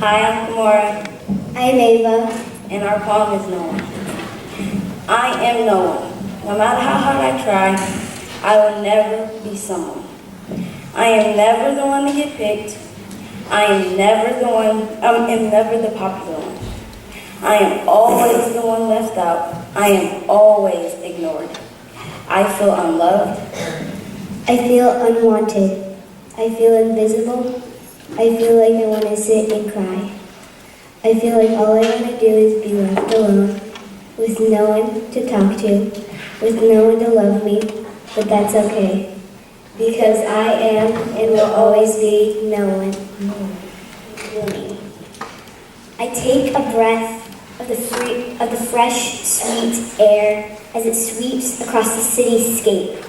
Hi, I'm Kamora. I'm Ava. And our poem is No One. I am no one. No matter how hard I try, I will never be someone. I am never the one to get picked. I am never the popular one. I am always the one left out. I am always ignored. I feel unloved. I feel unwanted. I feel invisible. I feel like I want to sit and cry. I feel like all I want to do is be left alone, with no one to talk to, with no one to love me, but that's okay, because I am and will always be no one. I take a breath of the fresh, sweet air as it sweeps across the cityscape.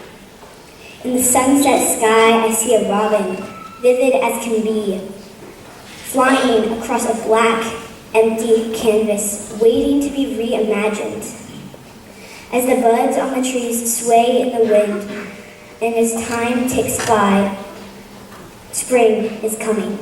In the sunset sky, I see a robin, vivid as can be, flying across a black, empty canvas, waiting to be reimagined. As the buds on the trees sway in the wind, and as time ticks by, spring is coming.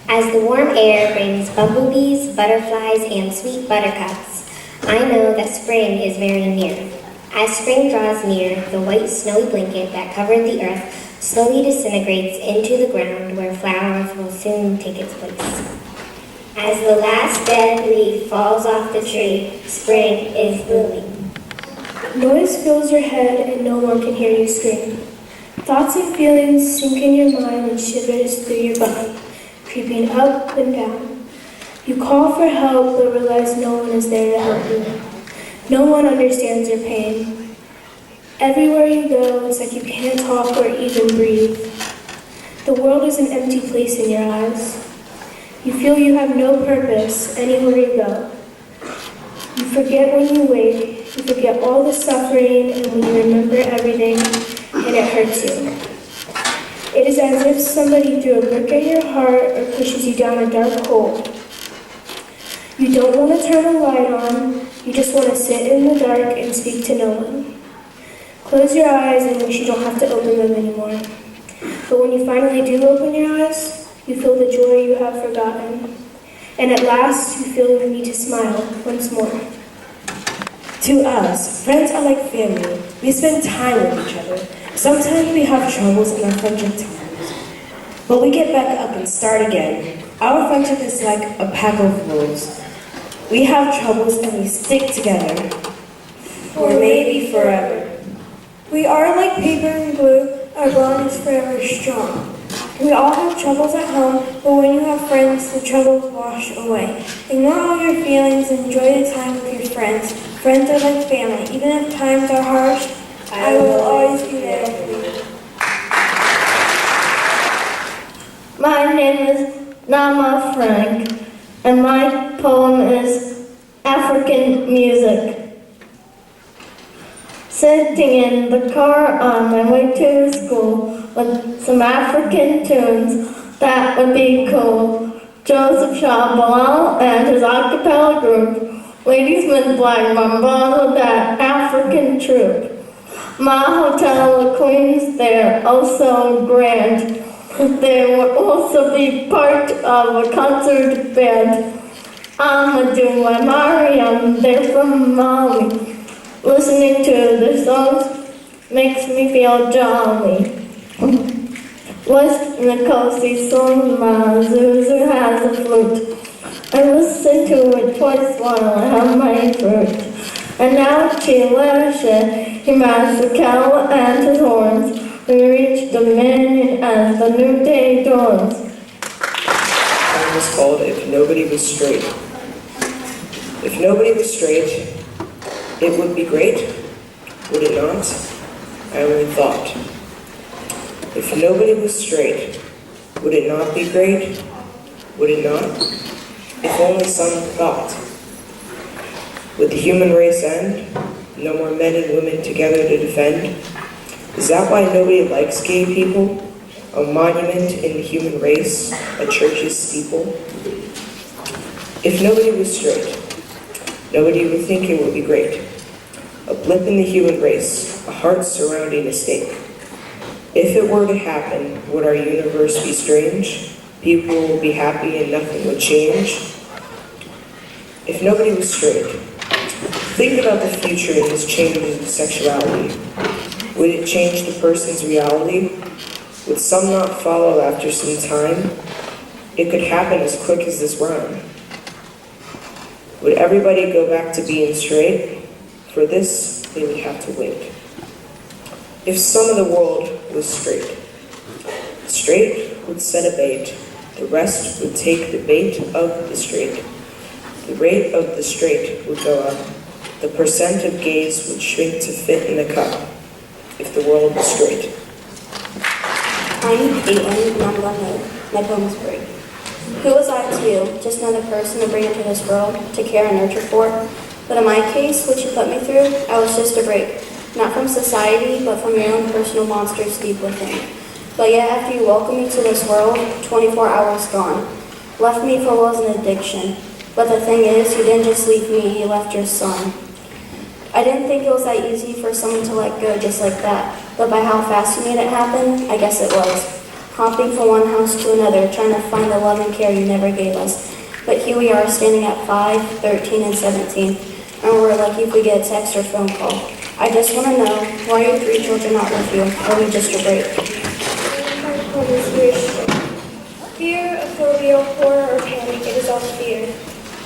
As the warm air brings bumblebees, butterflies, and sweet buttercups, I know that spring is very near. As spring draws near, the white snowy blanket that covered the earth slowly disintegrates into the ground where flowers will soon take its place. As the last dead leaf falls off the tree, spring is blooming. Noise fills your head and no one can hear you scream. Thoughts and feelings sink in your mind and shivers through your body, creeping up and down. You call for help but realize no one is there to help you. No one understands your pain. Everywhere you go, it's like you can't talk or even breathe. The world is an empty place in your eyes. You feel you have no purpose anywhere you go. You forget when you wake, you forget all the suffering, and when you remember everything, and it hurts you. It is as if somebody threw a brick at your heart or pushes you down a dark hole. You don't want to turn a light on, you just want to sit in the dark and speak to no one. Close your eyes and wish you don't have to open them anymore. But when you finally do open your eyes, you feel the joy you have forgotten. And at last, you feel the need to smile once more. To us, friends are like family. We spend time with each other. Sometimes we have troubles in our friendship times, but we get back up and start again. Our friendship is like a pack of wolves. We have troubles and we stick together, or maybe forever. We are like paper and glue, our bond is forever strong. We all have troubles at home, but when you have friends, the troubles wash away. Ignore all your feelings, enjoy the time with your friends. Friends are like family. Even if times are harsh, I will always be there for you. My name is Nama Frank, and my poem is African Music. Sitting in the car on my way to school with some African tunes, that would be cool. Joseph Chabalal and his a cappella group, Ladies with Black Mamba, that African troupe. My hotel of Queens, they're also grand. They would also be part of a concert band. Amadou and Mariam, they're from Mali. Listening to the songs makes me feel jolly. West Nikosi song, my Zuzu has a flute. I listen to it twice while I have my fruit. And now Chilasha, he mashed the cow and his horns. We reach dominion as the new day dawns. It was called If Nobody Was Straight. If nobody was straight, it would be great, would it not? I only thought. If nobody was straight, would it not be great? Would it not? If only some thought. Would the human race end? No more men and women together to defend? Is that why nobody likes gay people? A monument in the human race, a church's steeple? If nobody was straight, nobody would think it would be great. A blip in the human race, a heart surrounding a stake. If it were to happen, would our universe be strange? People will be happy and nothing would change. If nobody was straight, think about the future in this changes in sexuality. Would it change the person's reality? Would some not follow after some time? It could happen as quick as this rhyme. Would everybody go back to being straight? For this, they would have to wait. If some of the world was straight, straight would set a bait. The rest would take the bait of the straight. The rate of the straight would go up. The percent of gays would shrink to fit in the cup. If the world was straight. I'm Caitlin, and I'm Leonard. My poem's break. Who was I to you? Just another person to bring into this world, to care and nurture for? But in my case, what you put me through, I was just a break. Not from society, but from your own personal monsters deep within. But yet, after you welcomed me to this world, 24 hours gone. Left me for what was an addiction. But the thing is, you didn't just leave me, you left your son. I didn't think it was that easy for someone to let go just like that. But by how fast you made it happen, I guess it was. Hopping from one house to another, trying to find the love and care you never gave us. But here we are, standing at 5, 13, and 17. And we're lucky if we get a text or phone call. I just want to know, why are your 3 children not with you? Or are we just a break? Fear, phobia, horror, or panic, it is all fear.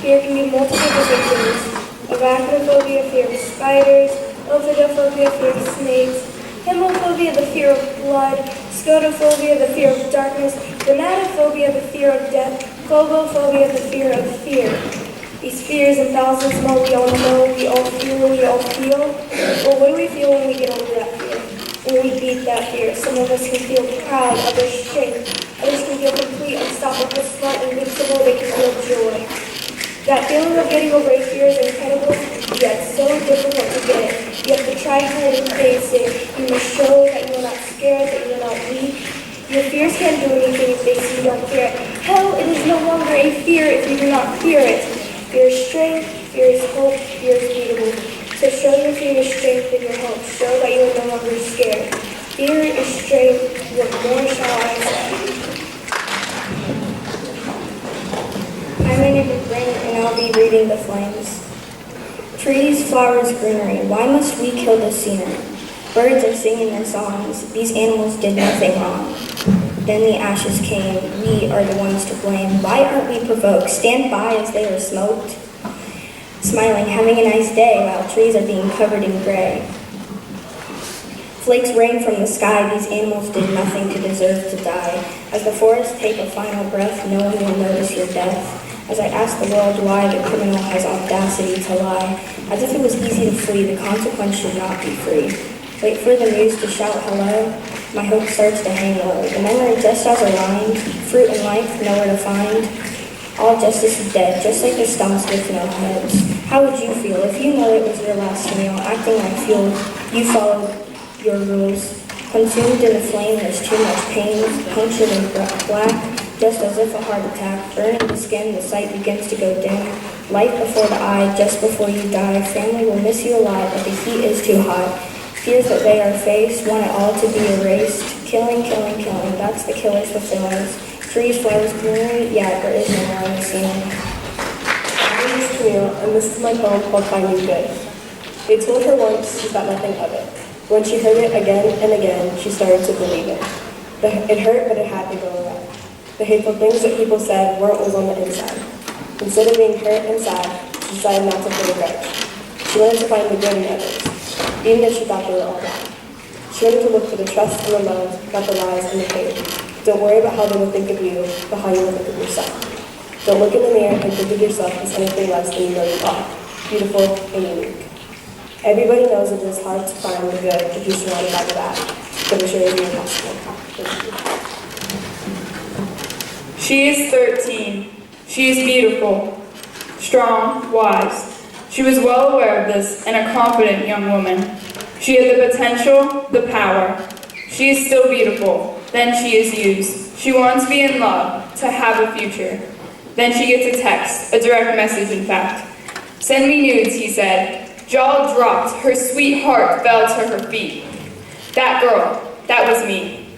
Fear can be multiple different things. Arachnophobia, fear of spiders. Ophidophobia, fear of snakes. Hemophobia, the fear of blood. Scotophobia, the fear of darkness. Thanatophobia, the fear of death. Phobophobia, the fear of fear. These fears and thousands more we all know, we all feel. But what do we feel when we get over that fear? When we beat that fear? Some of us can feel proud, others strength. Others can feel complete, unstoppable, smart, invincible. They can feel joy. That feeling of getting over a fear is incredible, yet so difficult to get it. You have to try hard and face it. You must show that you are not scared, that you are not weak. Your fears can't do anything if they see you don't fear it. Hell, it is no longer a fear if you do not fear it. Fear is strength, fear is hope, fear is beatable. So show your fear your strength and your hope. Show that you are no longer scared. Fear is strength, what more shall I say? Hi, my name is Bryn, and I'll be reading The Flames. Trees, flowers, greenery, why must we kill the scenery? Birds are singing their songs, these animals did nothing wrong. Then the ashes came, we are the ones to blame. Why aren't we provoked? Stand by as they are smoked. Smiling, having a nice day, while trees are being covered in gray. Flakes rain from the sky, these animals did nothing to deserve to die. As the forests take a final breath, no one will notice your death. As I ask the world why the criminal has audacity to lie, as if it was easy to flee, the consequence should not be free. Wait for the news to shout hello, my hope starts to hang low. The men are just as aligned, fruit and life nowhere to find. All justice is dead, just like the stumps with no heads. How would you feel if you know it was your last meal, acting like fuel, you followed your rules? Consumed in the flame, there's too much pain, punctured in black, just as if a heart attack. Burning the skin, the sight begins to go dim. Light before the eye, just before you die. Family will miss you alive, but the heat is too hot. Fears that they are faced, want it all to be erased. Killing, killing, killing, that's the killer's fulfillings. Trees, flowers, greenery, yeah, there is no more in the scene. My name is Camille, and this is my poem called Finding Good. They told her once she thought nothing of it. When she heard it again and again, she started to believe it. It hurt, but it had to go away. The hateful things that people said weren't what was on the inside. Instead of being hurt and sad, she decided not to hold a grudge. She learned to find the good in others, even if she thought they were all wrong. She learned to look for the trust and the love, not the lies and the hate. Don't worry about how they will think of you, but how you will think of yourself. Don't look in the mirror and think of yourself as anything less than you know you are, beautiful and unique. Everybody knows it is hard to find the good if you're surrounded by the bad, but it sure is impossible. Thank you. She is 13. She is beautiful, strong, wise. She was well aware of this and a confident young woman. She had the potential, the power. She is still beautiful. Then she is used. She wants to be in love, to have a future. Then she gets a text, a direct message in fact. Send me nudes, he said. Jaw dropped, her sweet heart fell to her feet. That girl, that was me.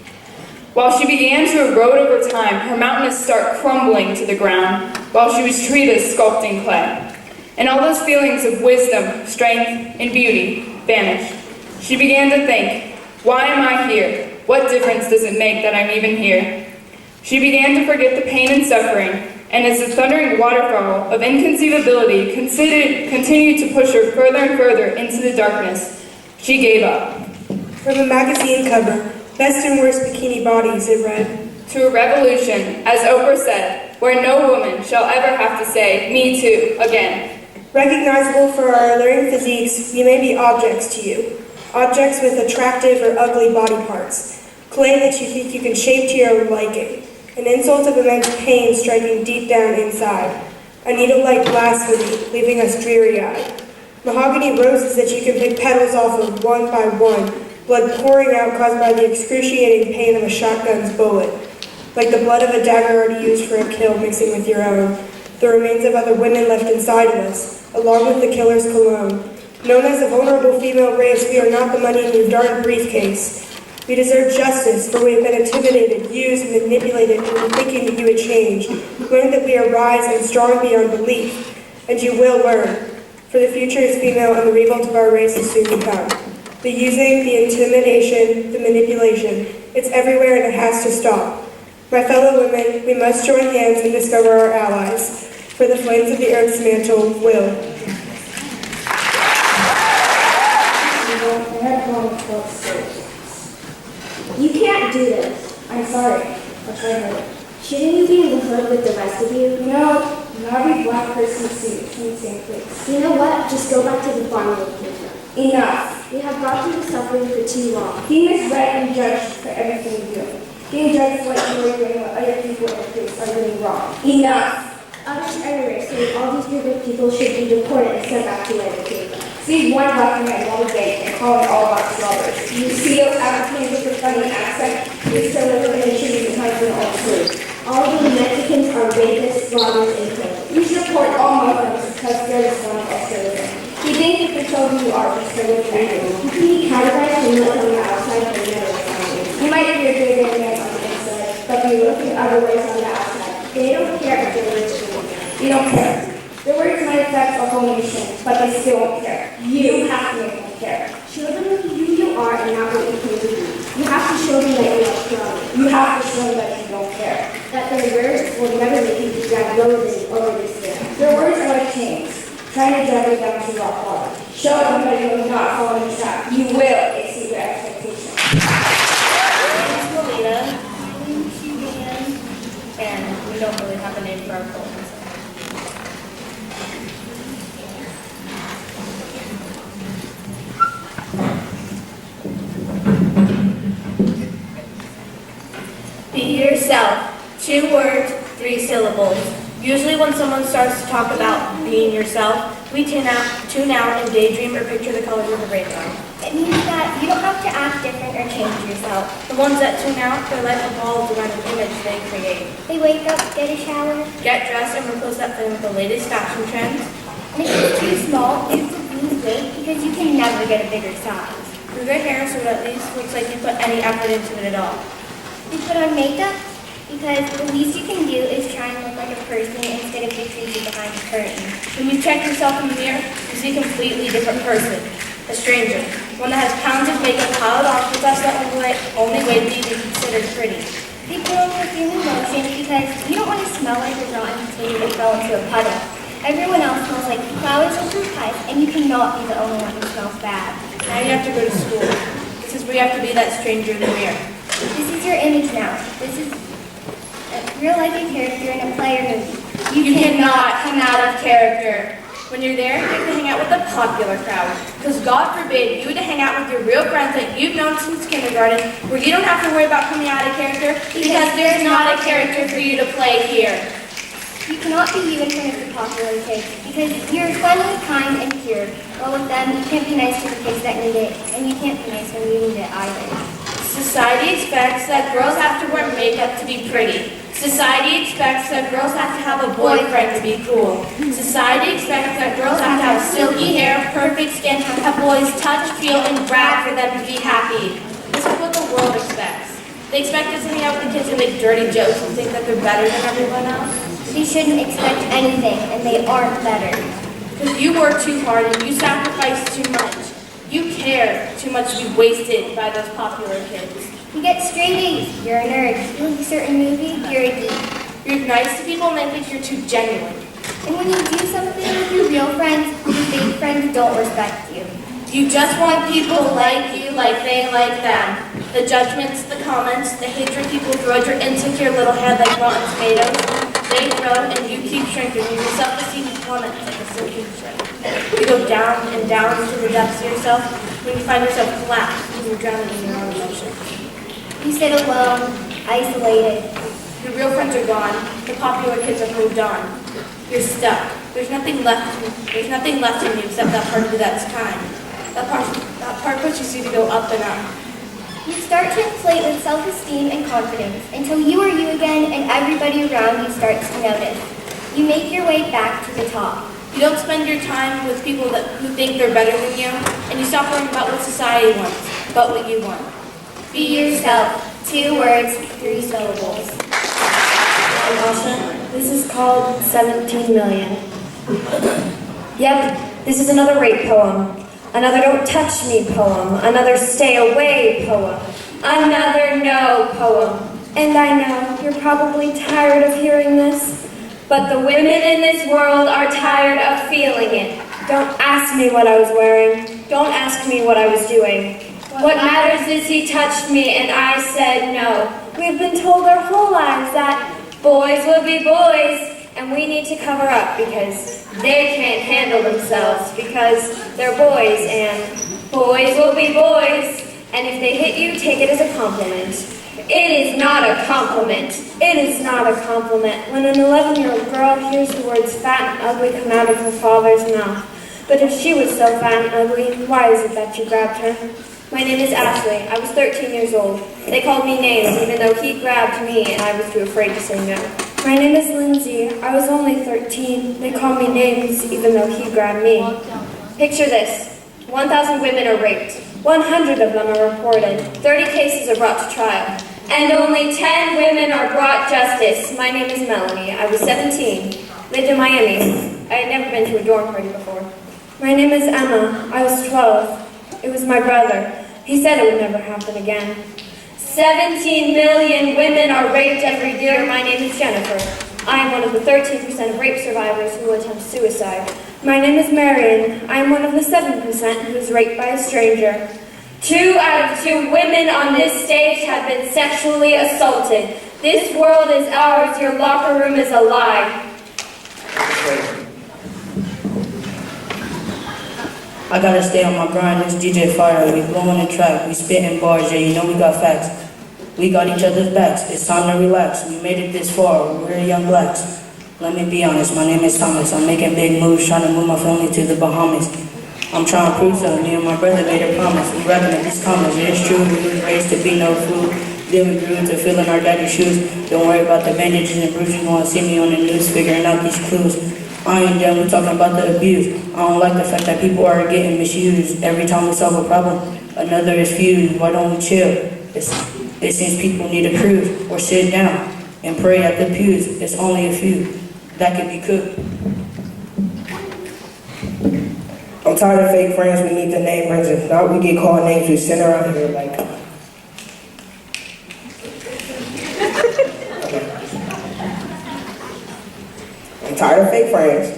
While she began to erode over time, her mountainous start crumbling to the ground, while she was treated as sculpting clay. And all those feelings of wisdom, strength, and beauty vanished. She began to think, why am I here? What difference does it make that I'm even here? She began to forget the pain and suffering, and as the thundering waterfall of inconceivability continued to push her further and further into the darkness, she gave up. From a magazine cover, Best and Worst Bikini Bodies, it read, To a revolution, as Oprah said, where no woman shall ever have to say, me too, again. recognizable for our alluring physiques, we may be objects to you. Objects with attractive or ugly body parts. Clay that you think you can shape to your liking. An insult of immense pain striking deep down inside. A needle-like blasphemy, leaving us dreary-eyed. Mahogany roses that you can pick petals off of one by one, blood pouring out caused by the excruciating pain of a shotgun's bullet. Like the blood of a dagger already used for a kill mixing with your own. The remains of other women left inside of us, along with the killer's cologne. Known as a vulnerable female race, we are not the money in your dark briefcase. We deserve justice, for we have been intimidated, used, and manipulated into thinking that you would change. Learn that we are wise and strong beyond belief, and you will learn. For the future is female, and the revolt of our race is soon to come. The using, the intimidation, the manipulation, it's everywhere and it has to stop. My fellow women, we must join hands and discover our allies, for the flames of the earth's mantle will. You can't do this. I'm sorry. I'll try harder. Shouldn't you be in the hood with the rest of you? No, not every black person sings in the same place. You know what? Just go back to the farm with me. Enough. We have brought you to suffering for too long. Being misread and judged for everything you do. Being judged for what you are doing, what other people in the place are doing wrong. Enough. Others everywhere say all these group of people should be deported and sent back to where they came from. See one black man one day and call it all about robbers. You see those Africans with the funny accent? You still live in the shoes behind their own food. All the Mexicans are rapists, robbers, and killers. You should report all Muslims because they're the sons of Australia. You think if the children you are, just go with you. You can be categorized and look on the outside and never found you. You might be a good man on the inside, but be looking other ways on the outside. They don't care if they're rich or poor. You don't care. The words might affect a whole nation, but they still won't care. You have to make them care. Show them who you are and not what you claim to be. You have to show them that you're not strong. You have to show them that you don't care. That their words will never make you drag loathing or despair. Their words are like chains, trying to drag you down to rock bottom. Show them that you will not fall in the trap. You will exceed your expectations. And we don't really have a name for our poems. Be yourself. 2 words, 3 syllables. Usually when someone starts to talk about being yourself, we tune out and daydream or picture the colors of the rainbow. It means that you don't have to act different or change yourself. The ones that tune out, their life evolves around an image they create. They wake up, get a shower, Get dressed and replace that feeling with the latest fashion trends. and if it's too small, you have to lose weight because you can never get a bigger size. Do good hair so it at least looks like you put any effort into it at all. You put on makeup because the least you can do is try and look like a person instead of the creature behind the curtain. When you check yourself in the mirror, you see a completely different person. A stranger. One that has pounds of makeup piled on with us that only way to be considered pretty. They put on perfume and lotion because you don't want to smell like a rotten potato that fell into a puddle. Everyone else smells like flowers or fruit pies, and you cannot be the only one who smells bad. Now you have to go to school. This is where you have to be that stranger in the mirror. This is your image now. This is a real-life character in a play or movie. You cannot come out of character. When you're there, you have to hang out with the popular crowd. Because God forbid you to hang out with your real friends that you've known since kindergarten, where you don't have to worry about coming out of character, because there's not a character for you to play here. You cannot be you in front of the popular kids because you're funny, kind, and pure. While with them, you can't be nice to the kids that need it, and you can't be nice when you need it either. Society expects that girls have to wear makeup to be pretty. Society expects that girls have to have a boyfriend to be cool. Society expects that girls have to have silky hair, perfect skin, have boys touch, feel, and brag for them to be happy. This is what the world expects. They expect us to hang out with the kids and make dirty jokes and think that they're better than everyone else. They shouldn't expect anything, and they aren't better. Because you work too hard and you sacrifice too much. You care too much to be wasted by those popular kids. You get straight A's, you're a nerd. You like a certain movie, you're a geek. You're nice to people and they think you're too genuine. And when you do something with your real friends, your fake friends don't respect you. You just want people to like you like they like them. The judgments, the comments, the hatred people throw at your insecure little head like rotten tomatoes, they throw and you keep shrinking. Your self-esteem plummets like a sinking ship. You go down and down into the depths of yourself when you find yourself collapsed and you're drowning in your own emotions. You sit alone, isolated. Your real friends are gone. The popular kids have moved on. You're stuck. There's nothing left in you except that part of you that's kind. That part pushes you to go up and up. You start to inflate with self-esteem and confidence until you are you again and everybody around you starts to notice. You make your way back to the top. You don't spend your time with people who think they're better than you, and you stop worrying about what society wants, but what you want. Be yourself. 2 words, 3 syllables. This is called 17 million. Yep, this is another rape poem. Another don't touch me poem. Another stay away poem. Another no poem. And I know you're probably tired of hearing this, but the women in this world are tired of feeling it. Don't ask me what I was wearing. Don't ask me what I was doing. What matters is he touched me and I said no. We've been told our whole lives that boys will be boys, and we need to cover up because they can't handle themselves because they're boys, and boys will be boys, and if they hit you, take it as a compliment. It is not a compliment. It is not a compliment when an 11-year-old girl hears the words fat and ugly come out of her father's mouth. But if she was so fat and ugly, why is it that you grabbed her? My name is Ashley. I was 13 years old. They called me names even though he grabbed me and I was too afraid to say no. My name is Lindsay. I was only 13. They called me names even though he grabbed me. Picture this. 1,000 women are raped. 100 of them are reported. 30 cases are brought to trial. And only 10 women are brought justice. My name is Melanie. I was 17. Lived in Miami. I had never been to a dorm party before. My name is Emma. I was 12. It was my brother. He said it would never happen again. 17 million women are raped every year. My name is Jennifer. I am one of the 13% of rape survivors who will attempt suicide. My name is Marion. I am one of the 7% who is raped by a stranger. 2 out of 2 women on this stage have been sexually assaulted. This world is ours. Your locker room is a lie. I gotta stay on my grind, this DJ Fire, we blowing the track, we spitting bars, yeah, you know we got facts. We got each other's backs, it's time to relax, we made it this far, we're young blacks. Let me be honest, my name is Thomas, I'm making big moves, trying to move my family to the Bahamas. I'm trying to prove something, me and my brother made a promise, we reckon at these comments, it's true, we was raised to be no fool. Then we grew into filling our daddy's shoes, don't worry about the bandages and bruises, you wanna see me on the news, figuring out these clues. I ain't done with talking about the abuse. I don't like the fact that people are getting misused. Every time we solve a problem, another is fused. Why don't we chill? It seems people need a cruise or sit down and pray at the pews. It's only a few that can be cooked. I'm tired of fake friends, we need the name brands. If not, we get called names, we sit around here like... I'm tired of fake friends.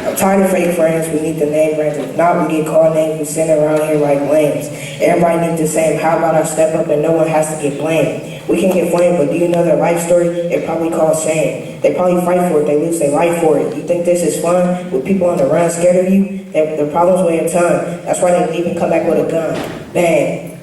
I'm tired of fake friends, we need the name brands. If not, we get called names, we sit around here like lames. Everybody needs the same, how about I step up and no one has to get blamed? We can get blamed, but do you know their life story? It probably called shame. They probably fight for it, they lose their life for it. You think this is fun? With people on the run scared of you? Their problems weigh a ton. That's why they even come back with a gun. Bang.